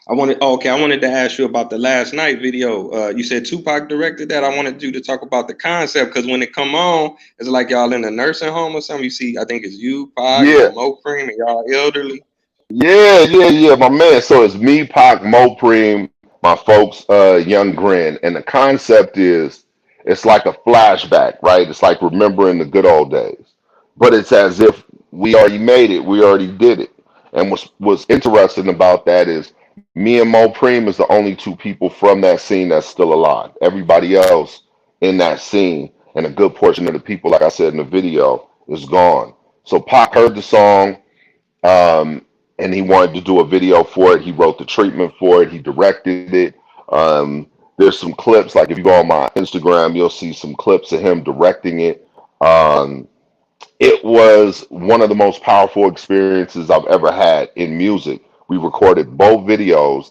I wanted to ask you about the last night video. You said Tupac directed that. I wanted you to talk about the concept because when it come on, it's like y'all in a nursing home or something. You see, I think it's you, Pac, Yeah, and Mo Cream, and y'all elderly. yeah, my man. So it's me, Pac, Mo Preem, my folks, Young Grin, and the concept is it's like a flashback, right? It's like remembering the good old days, but it's as if we already made it, we already did it. And what's interesting about that is me and Mo Preem is the only two people from that scene that's still alive. Everybody else in that scene and a good portion of the people, like I said in the video, is gone. So Pac heard the song, and he wanted to do a video for it. He wrote the treatment for it. He directed it. Um, there's some clips, like if you go on my Instagram, you'll see some clips of him directing it. Um, it was one of the most powerful experiences I've ever had in music. We recorded both videos,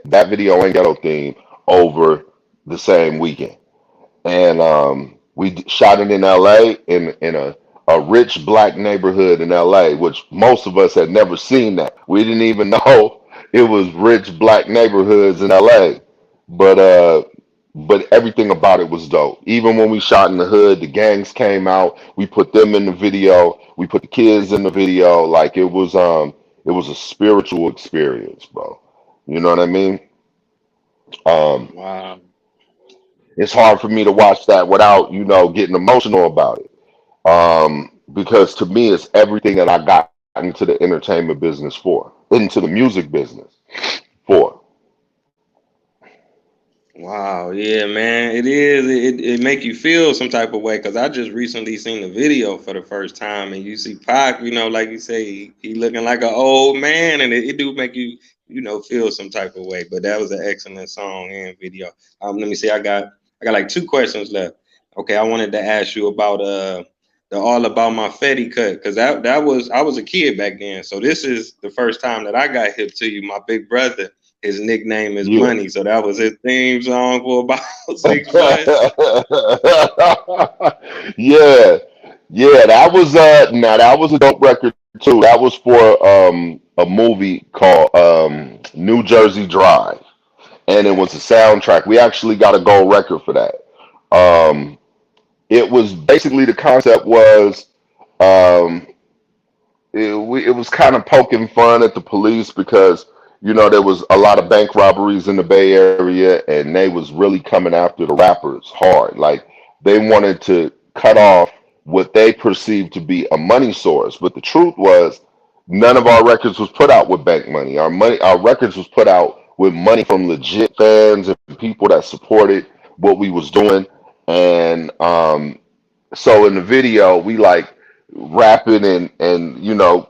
that video and Ghetto Theme, over the same weekend, and shot it in L.A. in a rich black neighborhood in L.A., which most of us had never seen that. We didn't even know it was rich black neighborhoods in L.A. But everything about it was dope. Even when we shot in the hood, the gangs came out. We put them in the video. We put the kids in the video. Like it was a spiritual experience, bro. You know what I mean? Um, Wow. it's hard for me to watch that without, getting emotional about it. Because to me, it's everything that I got into the entertainment business for, into the music business for. Wow, yeah, man, it is. It make you feel some type of way because I just recently seen the video for the first time, and you see Pac, like you say, he looking like an old man, and it do make you, feel some type of way. But that was an excellent song and video. Let me see, I got like two questions left. Okay, I wanted to ask you about the All About My Fetty cut because that was I was a kid back then, so this is the first time that I got hip to you. My big brother, his nickname is Yeah. Money, so that was his theme song for about 6 months. Yeah. Yeah, that was now that was a dope record too. That was for a movie called New Jersey Drive, and it was a soundtrack. We actually got a gold record for that. Um, it was basically, the concept was, um, it was kind of poking fun at the police because there was a lot of bank robberies in the Bay Area, and they was really coming after the rappers hard. Like, they wanted to cut off what they perceived to be a money source, but the truth was none of our records was put out with bank money. Our records was put out with money from legit fans and people that supported what we was doing. And so in the video, we like rapping and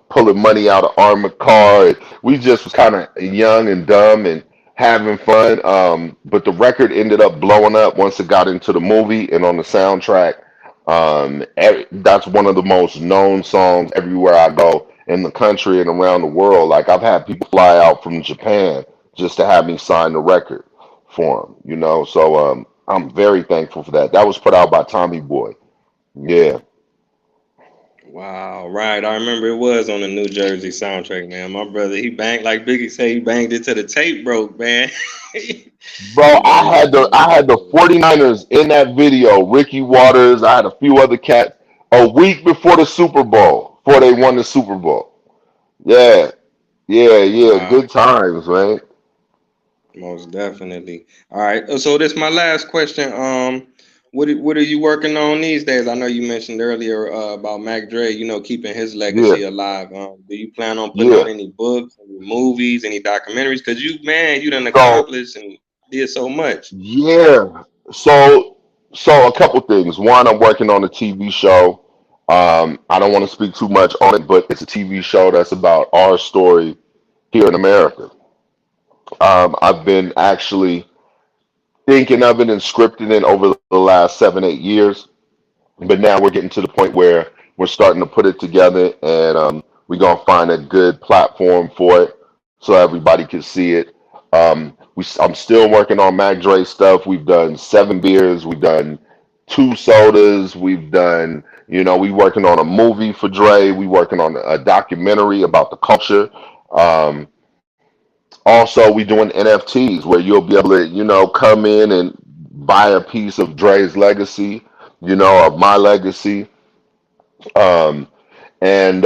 pulling money out of armored car. And we just was kind of young and dumb and having fun. But the record ended up blowing up once it got into the movie and on the soundtrack. That's one of the most known songs everywhere I go in the country and around the world. Like, I've had people fly out from Japan just to have me sign the record for them. So I'm very thankful for that. That was put out by Tommy Boy. Yeah. Wow, right. I remember it was on the New Jersey soundtrack, man. My brother, he banged like Biggie said, he banged it till the tape broke, man. Bro, He got that I had the record. 49ers in that video, Ricky Waters, I had a few other cats a week before the Super Bowl, before they won the Super Bowl. Yeah, yeah, Wow, good times, man. most definitely. All right. So this my last question. What are you working on these days? I know you mentioned earlier about Mac Dre, keeping his Yeah, legacy alive. Do you plan on putting out yeah. any books, any movies, any documentaries? Because you done So, accomplished and did so much. yeah. So, so a couple things. One, I'm working on a TV show. I don't want to speak too much on it, but it's a TV show that's about our story here in America. I've been actually thinking of it and scripting it over the last 7, 8 years. But now we're getting to the point where we're starting to put it together, and we're gonna find a good platform for it so everybody can see it. I'm still working on Mac Dre stuff. We've done 7 beers, we've done 2 sodas, we've done, we working on a movie for Dre, we working on a documentary about the culture. Um, Also, we doing NFTs where you'll be able to, come in and buy a piece of Dre's legacy, of my legacy, um, and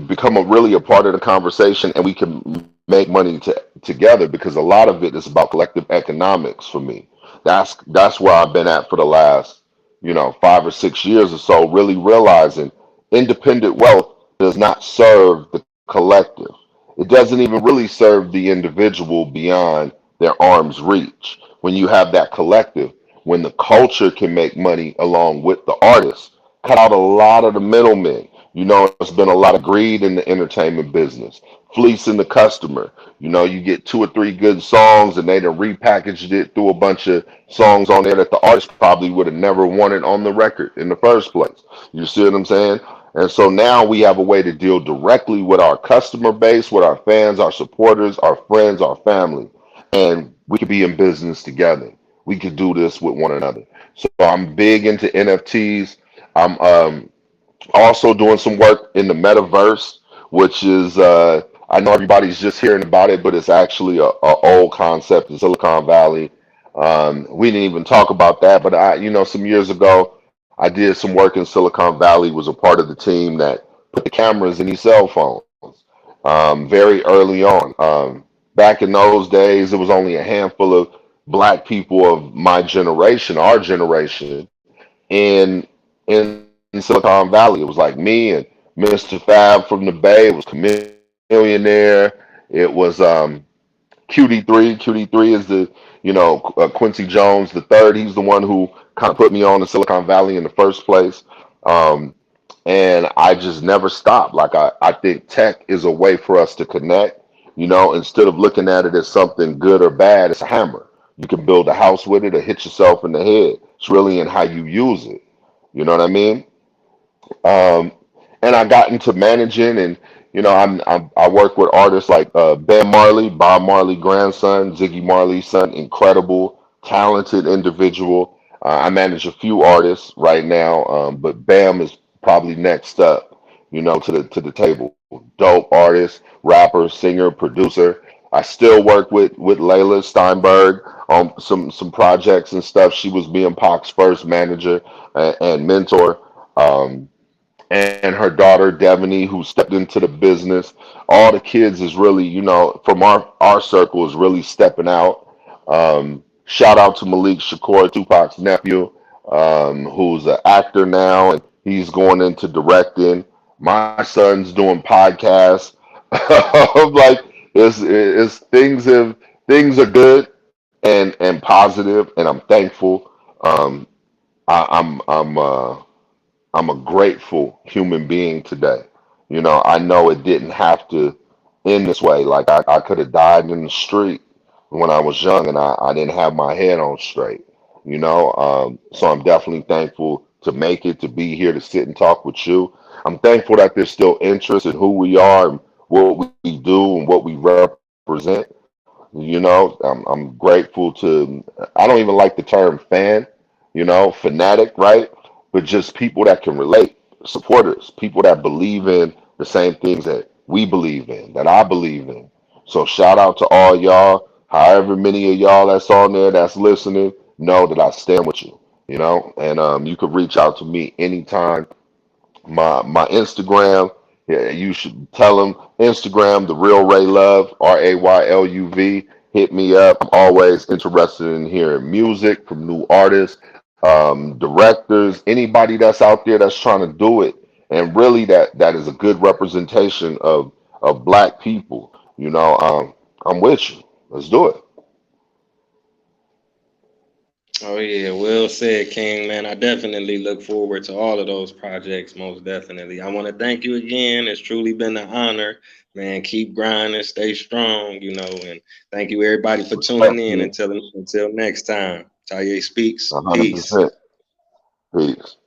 become really a part of the conversation, and we can make money together, because a lot of it is about collective economics for me. That's where I've been at for the last, 5 or 6 years or so, really realizing independent wealth does not serve the collective. It doesn't even really serve the individual beyond their arm's reach. When you have that collective, when the culture can make money along with the artist, cut out a lot of the middlemen. It's been a lot of greed in the entertainment business, fleecing the customer. You get two or three good songs and they done repackaged it through a bunch of songs on there that the artist probably would have never wanted on the record in the first place. You see what I'm saying? And so now we have a way to deal directly with our customer base, with our fans, our supporters, our friends, our family, and we could be in business together. We could do this with one another. So I'm big into NFTs. I'm also doing some work in the metaverse, which is I know everybody's just hearing about it, but it's actually a old concept in Silicon Valley. We didn't even talk about that, but some years ago, I did some work in Silicon Valley. Was a part of the team that put the cameras in these cell phones very early on. Back in those days, it was only a handful of black people of my generation, our generation, in in Silicon Valley. It was like me and Mr. Fab from the Bay. It was Chameleonaire. It was QD3. QD3 is the Quincy Jones the third. He's the one who kind of put me on to Silicon Valley in the first place. Um, and I just never stopped. Like I think tech is a way for us to connect. Instead of looking at it as something good or bad, it's a hammer. You can build a house with it or hit yourself in the head. It's really in how you use it. You know what I mean? Um, and I got into managing, and I work with artists like Ben Marley, Bob Marley grandson, Ziggy Marley's son, incredible, talented individual. I manage a few artists right now, but Bam is probably next up, to the table. Dope artist, rapper, singer, producer. I still work with Layla Steinberg on some projects and stuff. She was being Pac's first manager and mentor. Um, and her daughter Devaney, who stepped into the business. All the kids is really, from our circle is really stepping out. Shout out to Malik Shakur, Tupac's nephew, who's an actor now, and he's going into directing. My son's doing podcasts. Like things are good and positive, and I'm thankful. Um, I'm a grateful human being today. I know it didn't have to end this way. Like I could have died in the street when I was young and I didn't have my head on straight. So I'm definitely thankful to make it, to be here, to sit and talk with you. I'm thankful that there's still interest in who we are and what we do and what we represent. I'm grateful to, I don't even like the term fan, fanatic, right? But just people that can relate, supporters, people that believe in the same things that we believe in, that I believe in. So shout out to all y'all, however many of y'all that's on there that's listening, know that I stand with you, and you can reach out to me anytime. My Instagram, yeah, you should tell them Instagram, the real Ray Love, RAYLUV. Hit me up. I'm always interested in hearing music from new artists, directors, anybody that's out there that's trying to do it, and really that is a good representation of black people. I'm with you. Let's do it. Oh yeah, well said, King. Man, I definitely look forward to all of those projects. Most definitely. I want to thank you again. It's truly been an honor, man. Keep grinding, stay strong. And thank you everybody for tuning Respect in. you Until next time. Taye speaks. Peace. 100%. Peace.